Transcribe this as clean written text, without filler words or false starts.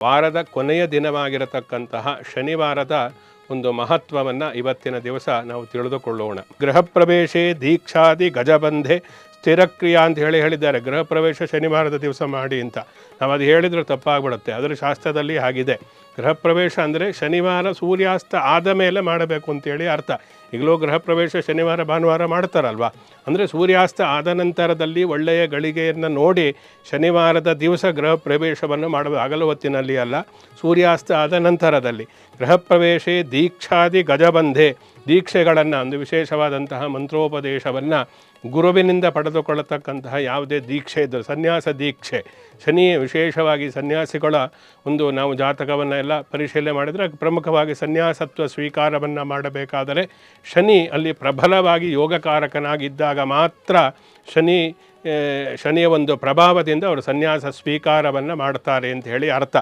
ವಾರದ ಕೊನೆಯ ದಿನವಾಗಿರತಕ್ಕಂತಹ ಶನಿವಾರದ ಒಂದು ಮಹತ್ವವನ್ನು ಇವತ್ತಿನ ದಿವಸ ನಾವು ತಿಳಿದುಕೊಳ್ಳೋಣ. ಗೃಹ ಪ್ರವೇಶೇ ದೀಕ್ಷಾದಿ ಗಜಬಂಧೆ ಸ್ಥಿರಕ್ರಿಯಾ ಅಂತ ಹೇಳಿದ್ದಾರೆ. ಗೃಹ ಪ್ರವೇಶ ಶನಿವಾರದ ದಿವಸ ಮಾಡಿ ಅಂತ ನಾವು ಅದು ಹೇಳಿದ್ರೆ ತಪ್ಪಾಗ್ಬಿಡುತ್ತೆ. ಅದರ ಶಾಸ್ತ್ರದಲ್ಲಿ ಆಗಿದೆ. ಗೃಹ ಪ್ರವೇಶ ಅಂದರೆ ಶನಿವಾರ ಸೂರ್ಯಾಸ್ತ ಆದ ಮೇಲೆ ಮಾಡಬೇಕು ಅಂತೇಳಿ ಅರ್ಥ. ಈಗಲೂ ಗೃಹ ಪ್ರವೇಶ ಶನಿವಾರ ಭಾನುವಾರ ಮಾಡ್ತಾರಲ್ವ, ಅಂದರೆ ಸೂರ್ಯಾಸ್ತ ಆದ ನಂತರದಲ್ಲಿ ಒಳ್ಳೆಯ ಗಳಿಗೆಯನ್ನು ನೋಡಿ ಶನಿವಾರದ ದಿವಸ ಗೃಹ ಪ್ರವೇಶವನ್ನು ಮಾಡಬೇಕು. ಹಗಲು ಹೊತ್ತಿನಲ್ಲಿ ಅಲ್ಲ, ಸೂರ್ಯಾಸ್ತ ಆದ ನಂತರದಲ್ಲಿ. ಗೃಹ ಪ್ರವೇಶೇ ದೀಕ್ಷಾದಿ ಗಜಬಂಧೆ, ದೀಕ್ಷೆಗಳನ್ನು ಒಂದು ವಿಶೇಷವಾದಂತಹ ಮಂತ್ರೋಪದೇಶವನ್ನು ಗುರುವಿನಿಂದ ಪಡೆದುಕೊಳ್ಳತಕ್ಕಂತಹ ಯಾವುದೇ ದೀಕ್ಷೆ ಇದ್ದರೂ, ಸನ್ಯಾಸ ದೀಕ್ಷೆ, ಶನಿ ವಿಶೇಷವಾಗಿ ಸನ್ಯಾಸಿಗಳ ಒಂದು ನಾವು ಜಾತಕವನ್ನು ಎಲ್ಲ ಪರಿಶೀಲನೆ ಮಾಡಿದರೆ ಪ್ರಮುಖವಾಗಿ ಸನ್ಯಾಸತ್ವ ಸ್ವೀಕಾರವನ್ನು ಮಾಡಬೇಕಾದರೆ ಶನಿ ಅಲ್ಲಿ ಪ್ರಬಲವಾಗಿ ಯೋಗಕಾರಕನಾಗಿದ್ದಾಗ ಮಾತ್ರ ಶನಿಯ ಒಂದು ಪ್ರಭಾವದಿಂದ ಅವರು ಸನ್ಯಾಸ ಸ್ವೀಕಾರವನ್ನು ಮಾಡ್ತಾರೆ ಅಂತ ಹೇಳಿ ಅರ್ಥ.